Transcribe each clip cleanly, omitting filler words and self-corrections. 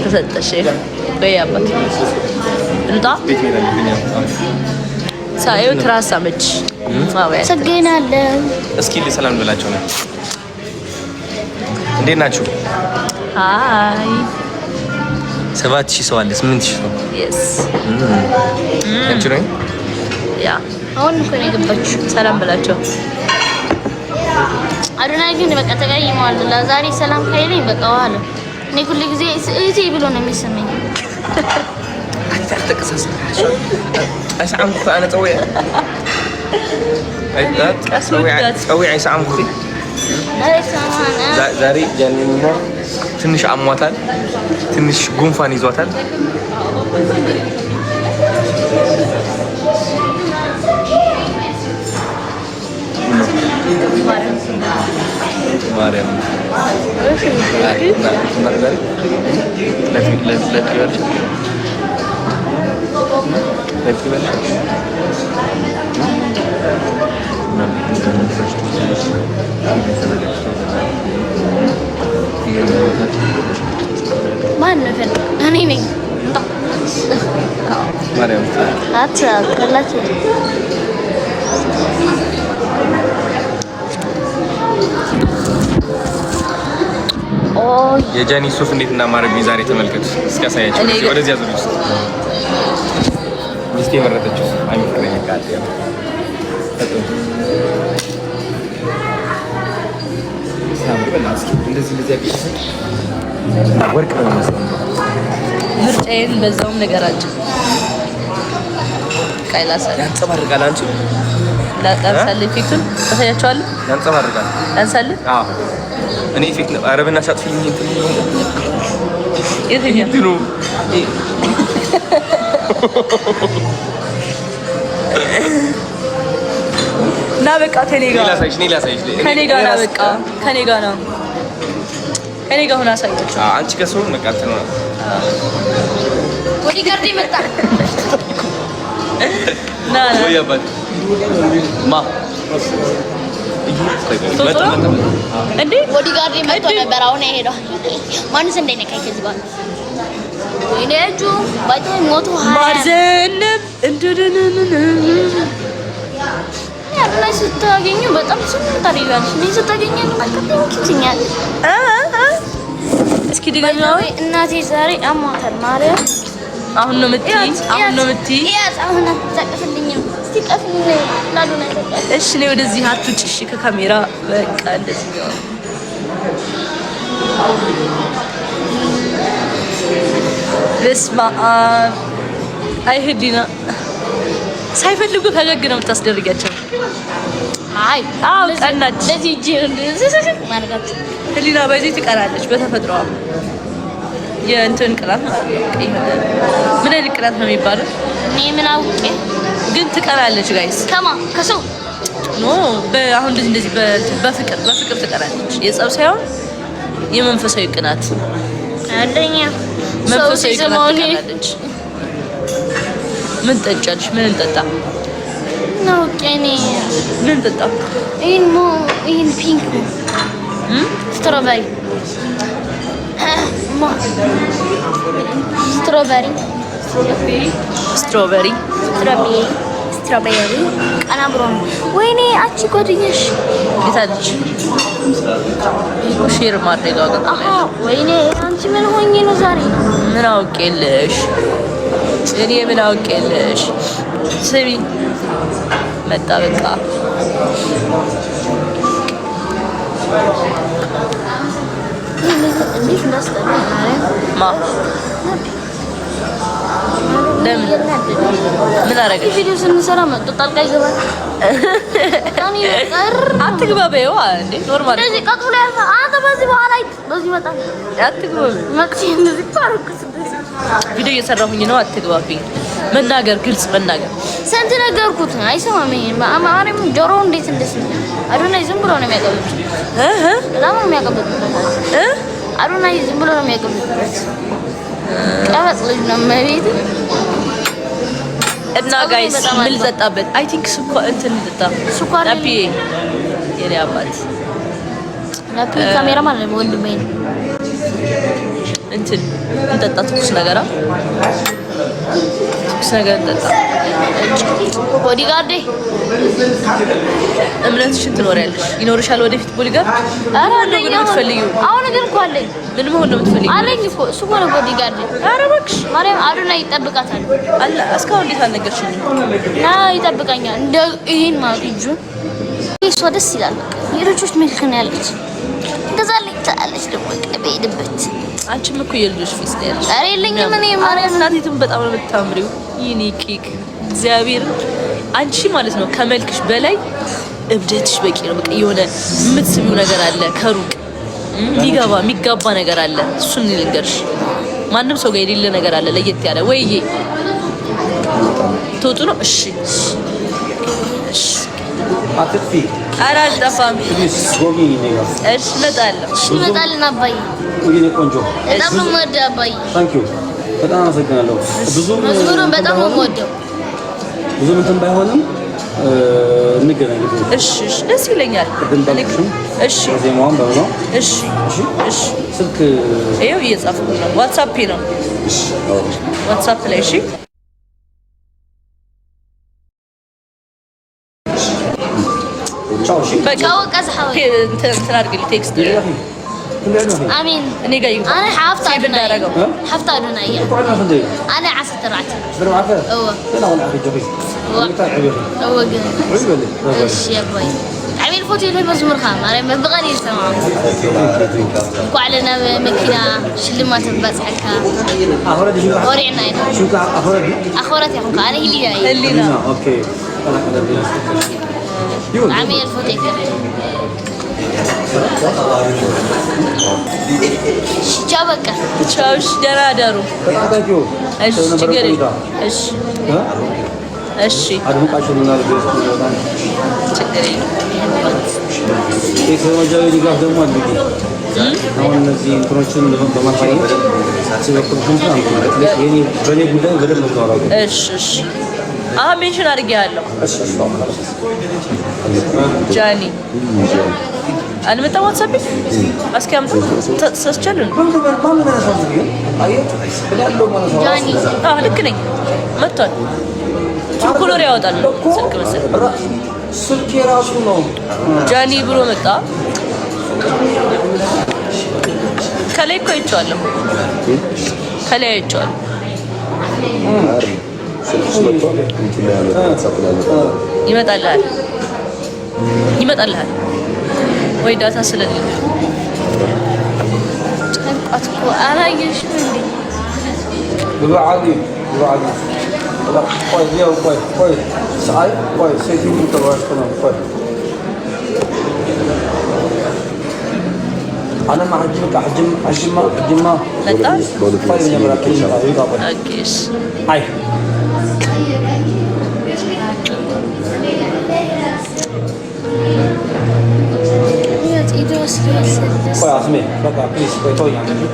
ተሰጠሽ በያባት እንጣ ሳይው ትራሳመች ሰገናለ እስኪ ለሰላም ብላችሁ ነው እንዴት ናችሁ? ሃይ 7000 ሰው አለ 8000 ሰው yes እንቺ ነው ያ አሁን እኮ ነው የገባችሁ ሰላም ብላችሁ አዶናይ ግን በቃ ተቀይሟል ለዛሬ ሰላም ካይለኝ በቃ ዋለ እኔ ሁሉ ጊዜ እዚህ ብሎ ነው የሚሰማኝ ተቀሰስ አይሳምኩ انا طويع طويع አይሳምኩ ዛሬ ጀንኒና ትንሽ አሟታል ትንሽ ጉንፋን ይዟታል ማርያም ማን ነው እኔ ነኝ ማርያም አትከላችሁ የጃኒ ሱፍ እንዴት እናማረብኝ ዛሬ ተመልከቱ እስካሳያችሁ ወደዚህ ያዙልኝ ሚስቴ መረጠችው አይመከረኝ ካለ ሳምሪ በላስኪ እንደዚህ ወርቅ ነው ማለት ምርጫዬን በዛውም ነገራችሁ ቃይላሳ ያንጸባርቃል አንቺ ላንሳል ኢፌክቱን ታሳያችኋለሁ ያንጸባርቃል ላንሳል አዎ እኔ ኢፌክት ነው አረብና ሳትፊልም እንትን ነው የትኛው ነው ና በቃ ከኔ ጋር ላሳይሽ ከኔ ጋር ና በቃ ከኔ ጋር ነው ከኔ ጋር ሆነ አሳያችሁ አንቺ ከሰው በቃ እንትን ነው ወዲ ጋርዲ መጣ ና ወይ አባት ማ እንዴ ወዲ ጋርዲ መጥቶ ነበር አሁን ሄዷል ማንስ እንደነካይ ከዚህ ጋር ወይኔጁ ባይቶ ሞቶ ማርዘንም እንደደነነ ያለ ስታገኙ በጣም ስንታሪ ይላል ምን ስታገኙ አከተኝኛል እስኪ ድገኛው እናቴ ዛሬ አሟታል ማርያም አሁን ነው ምትይ ያስ አሁን ተቀፍልኝ እስቲ ቀፍልኝ ላዱና ተቀፍ እሺ ነው ወደዚህ አትውጪ እሺ ከካሜራ በቃ እንደዚህ ነው በስማ አይሄድና ሳይፈልጉ ፈገግ ነው የምታስደርጋቸው አይ አው ቀናች ለዚህ እጂ ማርጋት ህሊና በዚህ ትቀራለች በተፈጥሮዋ የእንትን ቅላት ምን አይነት ቅላት ነው የሚባለው እኔ ምን አውቄ ግን ትቀራለች ጋይስ ከማ ከሰው ኖ በአሁን እንደዚህ በፍቅር ትቀራለች የጸብ ሳይሆን የመንፈሳዊ ቅናት አንደኛ መንፈሳዊ ቅናት ትቀራለች ምን ጠጫለሽ ምን እንጠጣ ነው ከኔ ምን ጠጣ ይሄን ፒንክ ስትሮበሪ ስትሮበሪ ቀናብሮ ወይኔ አቺ ጓደኛሽ የታለች ሼር ማድረግ አገጣ ወይኔ አንቺ ምን ሆኜ ነው ዛሬ ምን አውቄልሽ እኔ ምን አውቄልሽ ስሚ መጣ በቃ እንዴት እንዳስጠላ ማ ለምን ምን አደረገሽ ቪዲዮ ስንሰራ መጥቶ ጣልቃ ይገባል ታኒ ቀር አትግባ በይዋ እንዴ ኖርማል እንደዚህ ቀጥሎ ያለ አንተ በዚህ በኋላ በዚህ መጣ አትግባ መጥቼ እንደዚህ ታርኩስ ቪዲዮ እየሰራሁኝ ነው አትግባብኝ መናገር ግልጽ መናገር ስንት ነገርኩት አይሰማም ማማሪም ጆሮ እንዴት እንደዚህ አዶናይ ዝም ብሎ ነው የሚያቀብጥ በጣም ነው የሚያቀብጥ አዶናይ ዝም ብሎ ነው የሚያቀብጥ ቀበጥ ልጅ ነው መቤት እና ጋይስ ምን ልጠጣበት አይ ቲንክ እንትን ልጠጣ ስኳር ናፒ የኔ አባት ናፒ ካሜራማን ነው ወንድሜ እንትን እንጠጣ ትኩስ ነገር እንጠጣ። ቦዲጋርድ እምነትሽን ትኖሪያለሽ። ይኖርሻል ወደፊት ቦዲጋርድ። ኧረ አለኝ አሁን ግን እኮ አለኝ። ምን መሆን ነው የምትፈልጊው? አለኝ እኮ እሱ እኮ ነው ቦዲጋርድ። ኧረ እባክሽ ማርያም አዶናይ ይጠብቃታል አለ። እስካሁን እንዴት አልነገርሽኝም? ና ይጠብቀኛል። እንደ ይሄን ማለት እጁ እሷ ደስ ይላል። የልጆች መልክ ነው ያለች። እንደዛ ልታለች ደግሞ ቀበይድበት። አንቺም እኮ የልጆች ፊስ ነው ያለሽ። ኧረ የለኝም እኔ ማርያም እናቴቱም በጣም ነው የምታምሪው። ይሄኔ ኬክ እግዚአብሔር አንቺ ማለት ነው ከመልክሽ በላይ እብደትሽ በቂ ነው። በቃ የሆነ የምትስቢው ነገር አለ ከሩቅ የሚጋባ ነገር አለ። እሱን ልንገርሽ ማንም ሰው ጋር የሌለ ነገር አለ ለየት ያለ። ወይዬ ትወጡ ነው? እሺ አትጥፊ። ኧረ አልጠፋም። እሺ እመጣለሁ። እመጣለሁ አባዬ። ቆንጆ በጣም ነው የምወደው አባዬ። ታንኪዩ በጣም አመሰግናለሁ። መዝሙሩን በጣም ነው የምወደው። ብዙ እንትን ባይሆንም እንገናኝ። እሺ ደስ ይለኛል። እሺ ዜማውን በመሆን እሺ ስልክ ይኸው እየጻፍኩ ነው። ዋትስአፕ ነው። ዋትስአፕ ላይ እሺ በቃ ወቀስ ሐወይ እንትን አድርግልኝ ቴክስት አሚን እኔ ጋር ይሁን። انا حافظ አዶናይ انا 10 እሺ አባይ عميل فوتي له مزمور خام انا بغني سمع وعلنا مكينا شلمات بصحكا ورينا شو اخورتي انا هلينا اوكي عميل فوتي ቻበቃ ቻውሽ ደህና ደሩ። እሺ ችግር የለም። እሺ እሺ አድምቃችሁናል። ችግር የለም። የከመጃዊ ድጋፍ ደግሞ አድርጊ። አሁን እነዚህ እንትኖችን በማሳየት ሲበኩልኩም በእኔ ጉዳይ በደንብ ነው። እሺ እሺ አሁን ሜንሽን አድርጌያለሁ። ጃኒ አልመጣም። ዋትስአፕ አስኪያምጡ ተሰስቻለሁ። ጃኒ ልክ ነኝ። መጥቷል። ቾኮሎሪ ያወጣል ስልክ መሰለኝ። ስልክ የራሱ ነው። ጃኒ ብሎ መጣ። ከላይ እኮ አይቼዋለሁ። ከላይ አይቼዋለሁ። ይመጣልሃል ወይ ዳታ ስለሌለ ጨንቋት እኮ አላየሽም እንዴ? በዓዲ ቆይ ሰዓይ ቆይ ሴቲንግ ተባሽቶ ነው። ቆይ أنا ما حجمك حجم متى؟ طيب يا براكين أوكيش هاي ቆይ አስሜ በቃ ፕሊዝ ቆይ ተወኝ። يعني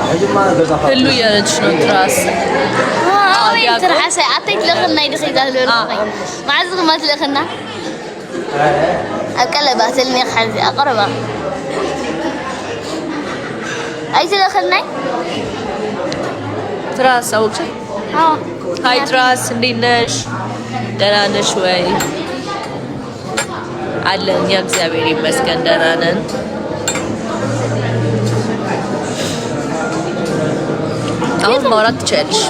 حجم ما نقدر كله يرجش نتراس ترى أعطيت لغنا يدخل قالوا لغنا مع زغ ما تلغنا أكلبها تلني خلفي أقربها أي تلغنا تراس أو شيء هاي تراس ندينش دنانش شوي علن يا እግዚአብሔር ይመስገን ደህና ነን። አሁን ማውራት ትችያለሽ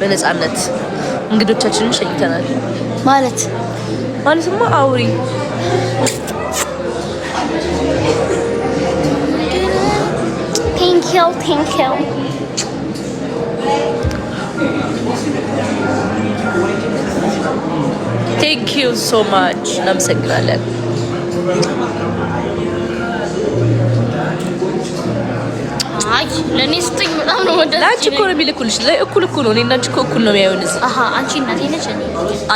በነፃነት እንግዶቻችንን ሸኝተናል። ማለትማ አውሪ። ቴንክ ዩ ቴንክ ዩ ሶ ማች እናመሰግናለን። ለኔ ስጥኝ በጣም ነው ወደ ላንቺ እኮ ነው የሚልኩልሽ። ላይ እኩል ነው። እኔና አንቺ እኩል ነው የሚያዩን እዚህ። አንቺ እናቴ ነሽ እኔ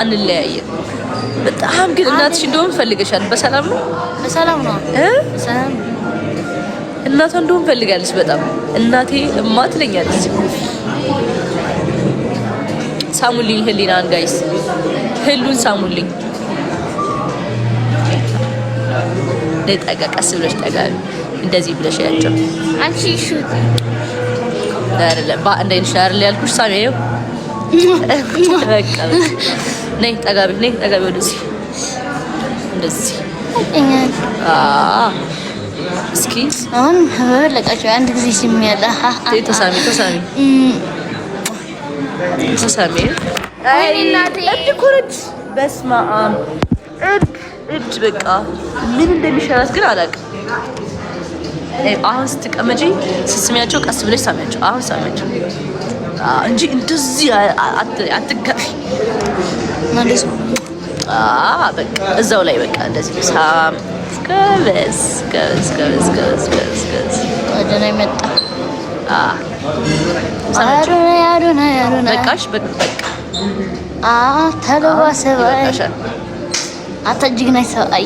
አንለያየም። በጣም ግን እናትሽ እንደውም ፈልገሻል። በሰላም ነው በሰላም እናቷ እንደውም ፈልጋለች በጣም እናቴ እማ ትለኛለች። ሳሙልኝ ህሊናን ጋይስ ህሉን ሳሙልኝ። ጠጋ ቀስ ብለሽ ጠጋ እንደዚህ ብለሽ ያቸው አንቺ ሹት አይደለም በአንድ አይነት ሻር ላይ ያልኩሽ ሳሚው በቃ ነይ ጠጋቢ ወደዚህ እንደዚህ እስኪ አሁን ለቃቸው አንድ ጊዜ ሲሚያላ ተሳሚ አይ እናቴ እድኩርት በስመ አብ እድ በቃ ምን እንደሚሻላት ግን አላውቅም። አሁን ስትቀመጪ ስትስሚያቸው ቀስ ብለሽ ሳሚያቸው። አሁን ሳሚያቸው እንጂ እንደዚህ አትጋፊ ማለት ነው። በቃ እዛው ላይ በቃ እንደዚህ ሳም ከበስ ወደና ይመጣ አሩና በቃሽ በቃ ተለዋሰባይ አታጅግናይ ሰባይ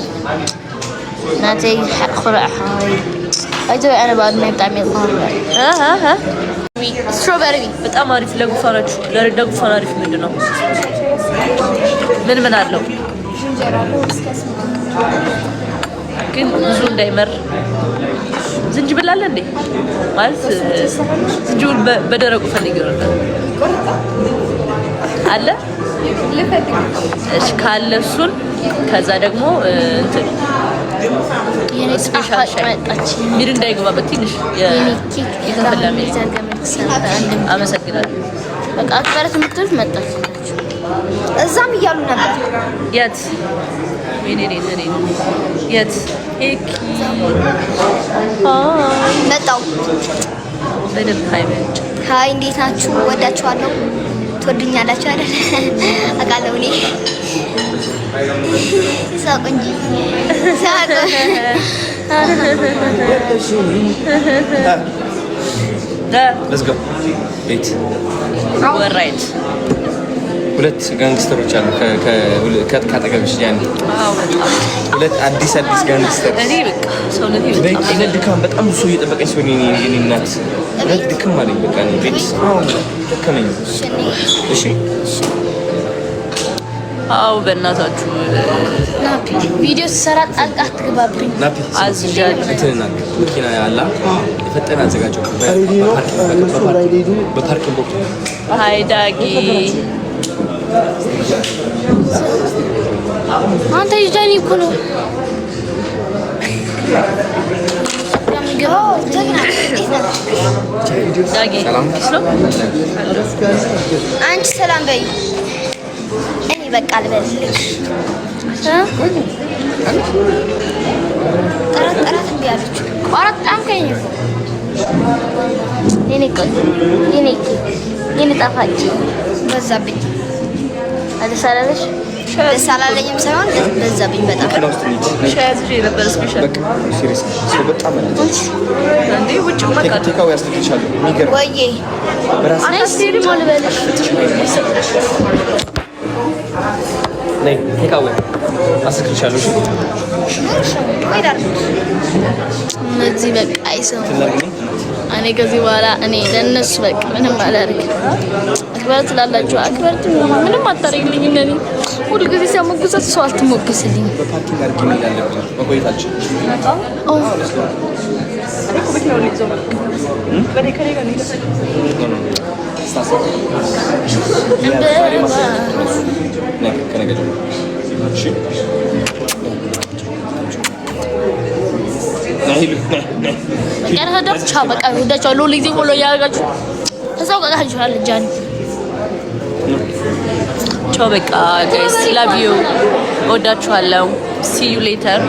ናቴ ኹራዕ አይቶ انا بعد ما بتاع ስትሮበሪ በጣም አሪፍ ለጉፋናችሁ ለጉፋን አሪፍ ምንድነው? ምን አለው ግን ብዙ እንዳይመር ዝንጅብል አለ እንዴ? ማለት ዝንጅብል በደረቁ ፈልጊ ነበር አለ እሺ ካለ እሱን ከዛ ደግሞ እንትን ስፔሻል ሻይ ሚር እንዳይገባበት ትንሽ የተፈላሚ አመሰግናለሁ። በቃ አክባረት ምትል መጣች እዛም እያሉ ነበር። የት የት ኤኪ መጣው በደም ሃይመንጭ ሃይ እንዴት ናችሁ? ወዳችኋለሁ። ትወዱኛላችሁ አይደል? አውቃለሁ እኔ ሳቅ እንጂ ሳቅ Let's go. ቤት ወራይት ሁለት ጋንግስተሮች አሉ ከአጠገብሽ ያን ሁለት አዲስ ጋንግስተር እኔ በቃ ሰውነቴ በጣም በጣም ብዙ ሰው እየጠበቀኝ ሲሆን የኔ እናት ሁለት ድክም አለኝ። በቃ እኔ ቤት ደከመኝ። እሺ አው በእናታችሁ ናፒ ቪዲዮ ሰራ ጣልቃ አትገባብኝ። ናፒ አዝጃለሁ። እንትና መኪና ያላ የፈጠነ አዘጋጀው በፓርኪንግ ቦክስ ሃይ ዳጊ አንተ ይዛኒ እኮ ነው ዳጊ ሰላም አንቺ ሰላም በይ። እኔ በቃ ልበልልሽ ጠራት እንቢ አለች። ቆረጥ አንከኝ የኔ ጣፋጭ በዛብኝ። አደሳላለሽ ደስ አላለኝም ሳይሆን በዛብኝ በጣም ሻያዝ ነበር ስፔሻል በቃ ሲሪየስ ሰው በጣም ማለት እንዴ ውጭ መጣ ቴካው ያስደክቻሉ የሚገርም ወይዬ በራስ ነይስ ሞልበልሽ ነይ ቴካው አስደክቻሉ። ወይ ዳር እነዚህ በቃ አይሰሙም። እኔ ከዚህ በኋላ እኔ ለነሱ በቃ ምንም አላደርግም። አክበር ትላላችሁ፣ አክበር ምንም አታደርግልኝ። እንደኔ ሁሉ ጊዜ ሲያሞግሳት ሰው አልተሞገስልኝ። በፓርኪንግ አድርጌ መሄድ አለብኝ መቆየታችን በቃ ወዳችኋለሁ። ሁሉ ጊዜ ፎሎ እያደረጋችሁ ተሳው ቀቃችኋል። ጃኒ ቻው በቃ ጋይስ ላቭ ዩ ወዳችኋለሁ። ሲ ዩ ሌተር